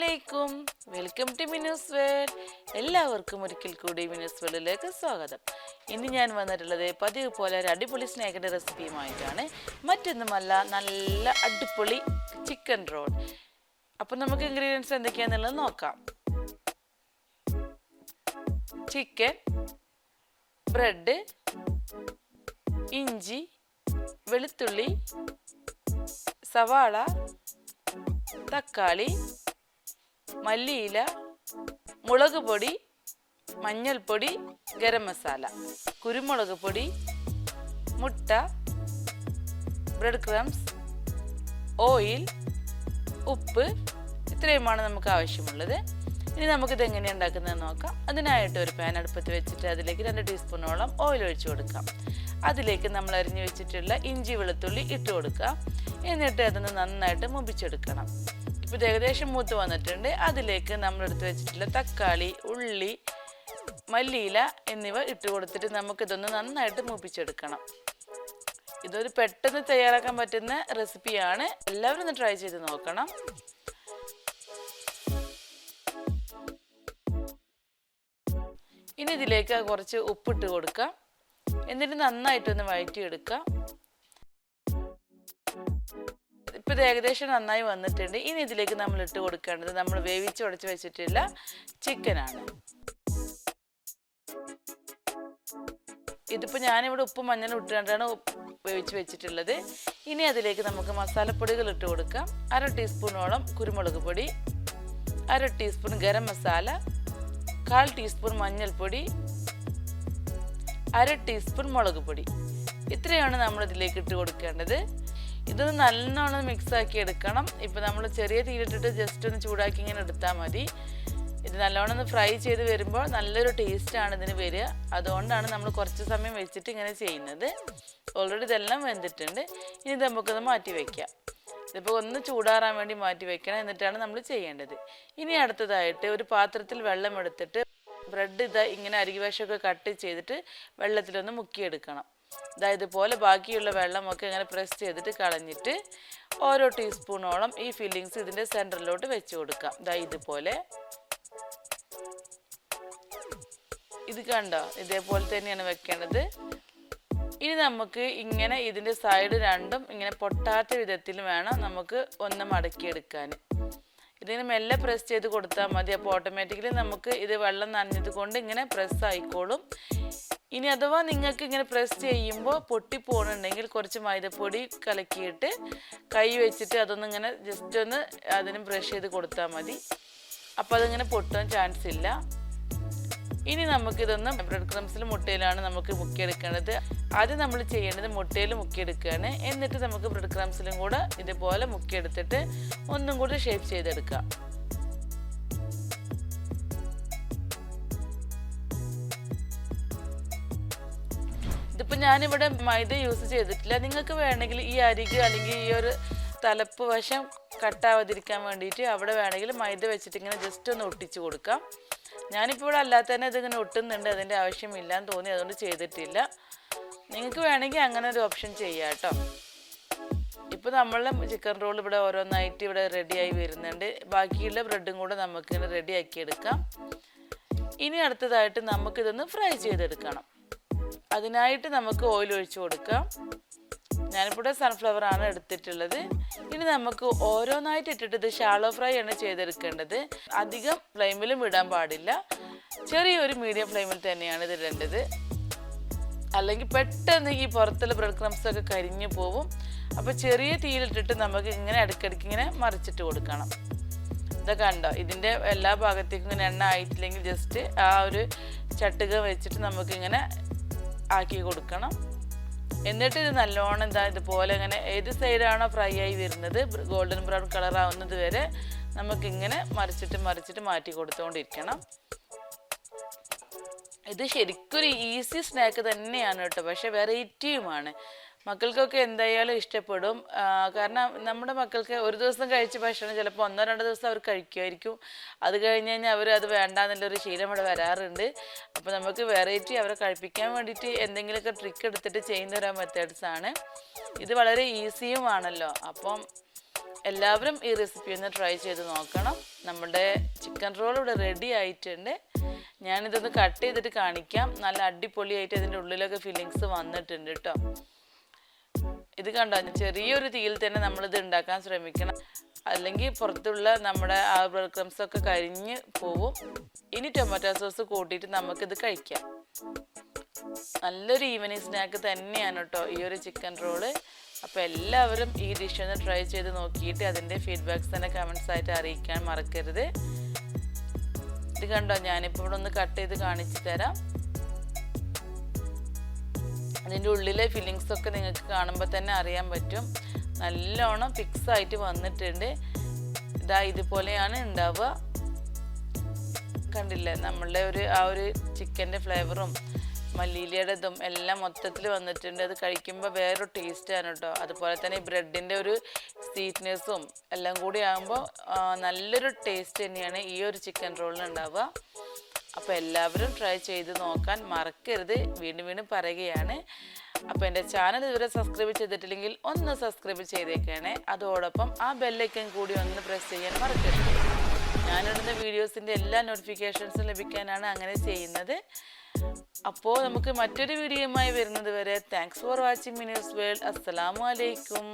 അസ്സലാമലൈക്കും, welcome to Minu's world. എല്ലാവർക്കും ഒരിക്കൽ കൂടി മിനൂസ് വേൾഡിലേക്ക് സ്വാഗതം. ഇന്ന് ഞാൻ വന്നിട്ടുള്ളത് പതിവ് പോലെ ഒരു അടിപൊളി സ്നാക്കിൻ്റെ റെസിപ്പിയുമായിട്ടാണ്. മറ്റൊന്നുമല്ല, നല്ല അടിപൊളി ചിക്കൻ റോൾ. അപ്പം നമുക്ക് ഇൻഗ്രീഡിയൻസ് എന്തൊക്കെയാണെന്നുള്ളത് നോക്കാം. ചിക്കൻ, ബ്രെഡ്, ഇഞ്ചി, വെളുത്തുള്ളി, സവാള, തക്കാളി, മല്ലിയില, മുളക് പൊടി, മഞ്ഞൾപ്പൊടി, ഗരം മസാല, കുരുമുളക് പൊടി, മുട്ട, ബ്രെഡ് ക്രംസ്, ഓയിൽ, ഉപ്പ്, ഇത്രയുമാണ് നമുക്ക് ആവശ്യമുള്ളത്. ഇനി നമുക്കിത് എങ്ങനെയാണ് ഉണ്ടാക്കുന്നതെന്ന് നോക്കാം. അതിനായിട്ട് ഒരു പാൻ അടുപ്പത്ത് വെച്ചിട്ട് അതിലേക്ക് 2 ടീസ്പൂണോളം ഓയിൽ ഒഴിച്ചു കൊടുക്കാം. അതിലേക്ക് നമ്മൾ അരിഞ്ഞു വെച്ചിട്ടുള്ള ഇഞ്ചി വെളുത്തുള്ളി ഇട്ട് കൊടുക്കാം. എന്നിട്ട് അതൊന്ന് നന്നായിട്ട് മൂപ്പിച്ചെടുക്കണം. ഇപ്പോൾ ഇത് ഏകദേശം മൂത്ത് വന്നിട്ടുണ്ട്. അതിലേക്ക് നമ്മളെടുത്ത് വെച്ചിട്ടുള്ള തക്കാളി, ഉള്ളി, മല്ലിയില എന്നിവ ഇട്ട് കൊടുത്തിട്ട് നമുക്കിതൊന്ന് നന്നായിട്ട് മൂപ്പിച്ചെടുക്കണം. ഇതൊരു പെട്ടെന്ന് തയ്യാറാക്കാൻ പറ്റുന്ന റെസിപ്പിയാണ്. എല്ലാവരും ഒന്ന് ട്രൈ ചെയ്ത് നോക്കണം. ഇനി ഇതിലേക്ക് കുറച്ച് ഉപ്പിട്ട് കൊടുക്കാം. എന്നിട്ട് നന്നായിട്ടൊന്ന് വഴറ്റിയെടുക്കാം. ഇപ്പം ഇത് ഏകദേശം നന്നായി വന്നിട്ടുണ്ട്. ഇനി ഇതിലേക്ക് നമ്മൾ ഇട്ട് കൊടുക്കേണ്ടത് നമ്മൾ വേവിച്ച് ഉടച്ച് വെച്ചിട്ടുള്ള ചിക്കനാണ്. ഇതിപ്പോൾ ഞാനിവിടെ ഉപ്പും മഞ്ഞളും ഇട്ടുകൊണ്ടാണ് വേവിച്ച് വെച്ചിട്ടുള്ളത്. ഇനി അതിലേക്ക് നമുക്ക് മസാലപ്പൊടികൾ ഇട്ട് കൊടുക്കാം. 1/2 ടീസ്പൂണോളം കുരുമുളക് പൊടി, 1/2 ടീസ്പൂൺ ഗരം മസാല, 1/4 ടീസ്പൂൺ മഞ്ഞൾപ്പൊടി, 1/2 ടീസ്പൂൺ മുളക് പൊടി. ഇത്രയാണ് നമ്മൾ ഇതിലേക്ക് ഇട്ട് കൊടുക്കേണ്ടത്. ഇതൊന്ന് നല്ലോണം മിക്സാക്കി എടുക്കണം. ഇപ്പോൾ നമ്മൾ ചെറിയ തീയിലിട്ടിട്ട് ജസ്റ്റ് ഒന്ന് ചൂടാക്കി ഇങ്ങനെ എടുത്താൽ മതി. ഇത് നല്ലോണം ഒന്ന് ഫ്രൈ ചെയ്ത് വരുമ്പോൾ നല്ലൊരു ടേസ്റ്റാണ് ഇതിന് വരിക. അതുകൊണ്ടാണ് നമ്മൾ കുറച്ച് സമയം വെച്ചിട്ട് ഇങ്ങനെ ചെയ്യുന്നത്. ഓൾറെഡി ഇതെല്ലാം വെന്തിട്ടുണ്ട്. ഇനി ഇത് നമുക്കൊന്ന് മാറ്റി വയ്ക്കാം. ഇതിപ്പോൾ ഒന്ന് ചൂടാറാൻ വേണ്ടി മാറ്റി വെക്കണം. എന്നിട്ടാണ് നമ്മൾ ചെയ്യേണ്ടത്. ഇനി അടുത്തതായിട്ട് ഒരു പാത്രത്തിൽ വെള്ളം എടുത്തിട്ട് ബ്രെഡ് ഇങ്ങനെ അരികുവശമൊക്കെ കട്ട് ചെയ്തിട്ട് വെള്ളത്തിലൊന്ന് മുക്കിയെടുക്കണം. ഇതുപോലെ ബാക്കിയുള്ള വെള്ളമൊക്കെ ഇങ്ങനെ പ്രസ് ചെയ്തിട്ട് കളഞ്ഞിട്ട് ഓരോ ടീസ്പൂണോളം ഈ ഫില്ലിങ്സ് ഇതിൻ്റെ സെൻറ്ററിലോട്ട് വെച്ച് കൊടുക്കാം. ഇതുപോലെ. ഇത് കണ്ടോ, ഇതേപോലെ തന്നെയാണ് വെക്കേണ്ടത്. ഇനി നമുക്ക് ഇങ്ങനെ ഇതിൻ്റെ സൈഡ് രണ്ടും ഇങ്ങനെ പൊട്ടാത്ത വിധത്തിൽ വേണം നമുക്ക് ഒന്ന് മടക്കിയെടുക്കാൻ. ഇതിന് മെല്ലെ പ്രസ് ചെയ്ത് കൊടുത്താൽ മതി. അപ്പോൾ ഓട്ടോമാറ്റിക്കലി നമുക്ക് ഇത് വെള്ളം നനഞ്ഞത് കൊണ്ട് ഇങ്ങനെ പ്രസ് ആയിക്കോളും. ഇനി അഥവാ നിങ്ങൾക്ക് ഇങ്ങനെ പ്രസ് ചെയ്യുമ്പോൾ പൊട്ടിപ്പോകുന്നുണ്ടെങ്കിൽ കുറച്ച് മൈദപ്പൊടി കലക്കിയിട്ട് കൈ വെച്ചിട്ട് അതൊന്നിങ്ങനെ ജസ്റ്റ് ഒന്ന് അതിന് ബ്രഷ് ചെയ്ത് കൊടുത്താൽ മതി. അപ്പോൾ അതിങ്ങനെ പൊട്ടാൻ ചാൻസ് ഇല്ല. ഇനി നമുക്കിതൊന്ന് ബ്രെഡ് ക്രംസിൽ മുട്ടയിലാണ് നമുക്ക് മുക്കിയെടുക്കേണ്ടത്. ആദ്യം നമ്മൾ ചെയ്യേണ്ടത് മുട്ടയിൽ മുക്കിയെടുക്കുകയാണ്. എന്നിട്ട് നമുക്ക് ബ്രെഡ് ക്രംസിലും കൂടെ ഇതുപോലെ മുക്കിയെടുത്തിട്ട് ഒന്നും കൂടി ഷേപ്പ് ചെയ്തെടുക്കാം. ഇതിപ്പോൾ ഞാനിവിടെ മൈദ യൂസ് ചെയ്തിട്ടില്ല. നിങ്ങൾക്ക് വേണമെങ്കിൽ ഈ അരിക് അല്ലെങ്കിൽ ഈ ഒരു തലപ്പ് വശം കട്ടാവാതിരിക്കാൻ വേണ്ടിയിട്ട് അവിടെ വേണമെങ്കിൽ മൈദ വെച്ചിട്ട് ഇങ്ങനെ ജസ്റ്റ് ഒന്ന് ഒട്ടിച്ച് കൊടുക്കാം. ഞാനിപ്പോൾ ഇവിടെ അല്ലാതെ തന്നെ ഇതിങ്ങനെ ഒട്ടുന്നുണ്ട്. അതിൻ്റെ ആവശ്യമില്ലാന്ന് തോന്നി, അതുകൊണ്ട് ചെയ്തിട്ടില്ല. നിങ്ങൾക്ക് വേണമെങ്കിൽ അങ്ങനെ ഒരു ഓപ്ഷൻ ചെയ്യാം കേട്ടോ. ഇപ്പോൾ നമ്മളുടെ ചിക്കൻ റോൾ ഇവിടെ ഓരോന്നായിട്ട് ഇവിടെ റെഡിയായി വരുന്നുണ്ട്. ബാക്കിയുള്ള ബ്രെഡും കൂടെ നമുക്കിങ്ങനെ റെഡിയാക്കി എടുക്കാം. ഇനി അടുത്തതായിട്ട് നമുക്കിതൊന്ന് ഫ്രൈ ചെയ്തെടുക്കണം. അതിനായിട്ട് നമുക്ക് ഓയിൽ ഒഴിച്ച് കൊടുക്കാം. ഞാനിപ്പോൾ സൺഫ്ലവർ ആണ് എടുത്തിട്ടുള്ളത്. ഇനി നമുക്ക് ഓരോന്നായിട്ട് ഇട്ടിട്ട് ഇത് ഷാലോ ഫ്രൈ ആണ് ചെയ്തെടുക്കേണ്ടത്. അധികം ഫ്ലെയിമിലും ഇടാൻ പാടില്ല. ചെറിയൊരു മീഡിയം ഫ്ലെയിമിൽ തന്നെയാണ് ഇത് ഇടേണ്ടത്. അല്ലെങ്കിൽ പെട്ടെന്ന് ഈ പുറത്തുള്ള ബ്രെഡ് ക്രംസ് ഒക്കെ കരിഞ്ഞു പോവും. അപ്പോൾ ചെറിയ തീയിലിട്ടിട്ട് നമുക്ക് ഇങ്ങനെ ഇടയ്ക്കിടയ്ക്ക് ഇങ്ങനെ മറിച്ചിട്ട് കൊടുക്കണം. ഇതൊക്കെ കണ്ടോ, ഇതിൻ്റെ എല്ലാ ഭാഗത്തേക്കും ഇങ്ങനെ എണ്ണ ആയിട്ടില്ലെങ്കിൽ ജസ്റ്റ് ആ ഒരു ചട്ടുക വെച്ചിട്ട് നമുക്കിങ്ങനെ ആക്കി കൊടുക്കണം. എന്നിട്ട് ഇത് നല്ലോണം ഇതുപോലെ ഇങ്ങനെ ഏത് സൈഡാണോ ഫ്രൈ ആയി വരുന്നത് ഗോൾഡൻ ബ്രൗൺ കളർ ആവുന്നത് വരെ നമുക്കിങ്ങനെ മറിച്ചിട്ട് മാറ്റി കൊടുത്തുകൊണ്ടിരിക്കണം. ഇത് ശരിക്കൊരു ഈസി സ്നാക്ക് തന്നെയാണ് കേട്ടോ. പക്ഷെ വെറൈറ്റിയുമാണ്. മക്കൾക്കൊക്കെ എന്തായാലും ഇഷ്ടപ്പെടും. കാരണം നമ്മുടെ മക്കൾക്ക് ഒരു ദിവസം കഴിച്ച ഭക്ഷണം ചിലപ്പോൾ 1-2 ദിവസം അവർ കഴിക്കുമായിരിക്കും. അത് കഴിഞ്ഞ് കഴിഞ്ഞാൽ അവർ അത് വേണ്ടാന്നുള്ളൊരു ശീലം ഇവിടെ വരാറുണ്ട്. അപ്പോൾ നമുക്ക് വെറൈറ്റി അവരെ കഴിപ്പിക്കാൻ വേണ്ടിയിട്ട് എന്തെങ്കിലുമൊക്കെ ട്രിക്ക് എടുത്തിട്ട് ചെയ്യുന്ന ഒരു മെത്തേഡ്സാണ് ഇത്. വളരെ ഈസിയുമാണല്ലോ. അപ്പം എല്ലാവരും ഈ റെസിപ്പി ഒന്ന് ട്രൈ ചെയ്ത് നോക്കണം. നമ്മുടെ ചിക്കൻ റോൾ ഇവിടെ റെഡി ആയിട്ടുണ്ട്. ഞാനിതൊന്ന് കട്ട് ചെയ്തിട്ട് കാണിക്കാം. നല്ല അടിപൊളിയായിട്ട് ഇതിൻ്റെ ഉള്ളിലൊക്കെ ഫില്ലിങ്സ് വന്നിട്ടുണ്ട് കേട്ടോ. ഇത് കണ്ടോ, ചെറിയൊരു തീയിൽ തന്നെ നമ്മളിത് ഉണ്ടാക്കാൻ ശ്രമിക്കണം, അല്ലെങ്കിൽ പുറത്തുള്ള നമ്മുടെ ആ ബ്രെഡ് ക്രംസ് ഒക്കെ കരിഞ്ഞ് പോവും. ഇനി ടൊമാറ്റോ സോസ് കൂട്ടിയിട്ട് നമുക്കിത് കഴിക്കാം. നല്ലൊരു ഈവനിങ് സ്നാക്ക് തന്നെയാണ് കേട്ടോ ഈ ഒരു ചിക്കൻ റോള്. അപ്പോൾ എല്ലാവരും ഈ ഡിഷ് ഒന്ന് ട്രൈ ചെയ്ത് നോക്കിയിട്ട് അതിൻ്റെ ഫീഡ്ബാക്ക്സ് തന്നെ കമൻസ് ആയിട്ട് അറിയിക്കാൻ മറക്കരുത്. ഇത് കണ്ടോ, ഞാനിപ്പോൾ ഇവിടെ ഒന്ന് കട്ട് ചെയ്ത് കാണിച്ചു തരാം. അതിൻ്റെ ഉള്ളിലെ ഫില്ലിങ്സ് ഒക്കെ നിങ്ങൾക്ക് കാണുമ്പോൾ തന്നെ അറിയാൻ പറ്റും. നല്ലോണം ഫിക്സ് ആയിട്ട് വന്നിട്ടുണ്ട്. ഇതാ ഇതുപോലെയാണ് ഉണ്ടാവുക. കണ്ടില്ലേ, നമ്മളുടെ ആ ഒരു ചിക്കൻ്റെ ഫ്ലേവറും മല്ലിയിലയുടെ ഇതും എല്ലാം മൊത്തത്തിൽ വന്നിട്ടുണ്ട്. അത് കഴിക്കുമ്പോൾ വേറൊരു ടേസ്റ്റാണ് കേട്ടോ. അതുപോലെ തന്നെ ഈ ബ്രെഡിൻ്റെ ഒരു സ്വീറ്റ്നെസ്സും എല്ലാം കൂടി ആകുമ്പോൾ നല്ലൊരു ടേസ്റ്റ് തന്നെയാണ് ഈ ഒരു ചിക്കൻ റോളിന് ഉണ്ടാവുക. അപ്പോൾ എല്ലാവരും ട്രൈ ചെയ്ത് നോക്കാൻ മറക്കരുത്, വീണ്ടും വീണ്ടും പറയുകയാണ്. അപ്പോൾ എൻ്റെ ചാനൽ ഇതുവരെ സബ്സ്ക്രൈബ് ചെയ്തിട്ടില്ലെങ്കിൽ ഒന്ന് സബ്സ്ക്രൈബ് ചെയ്തേക്കണേ. അതോടൊപ്പം ആ ബെല്ലൈക്കൻ കൂടി ഒന്ന് പ്രസ് ചെയ്യാൻ മറക്കരുത്. ഞാനിടുന്ന വീഡിയോസിൻ്റെ എല്ലാ നോട്ടിഫിക്കേഷൻസും ലഭിക്കാനാണ് അങ്ങനെ ചെയ്യുന്നത്. അപ്പോൾ നമുക്ക് മറ്റൊരു വീഡിയോയുമായി വരുന്നത് വരെ thanks for watching Minu's world. അസ്സലാമു അലൈക്കും.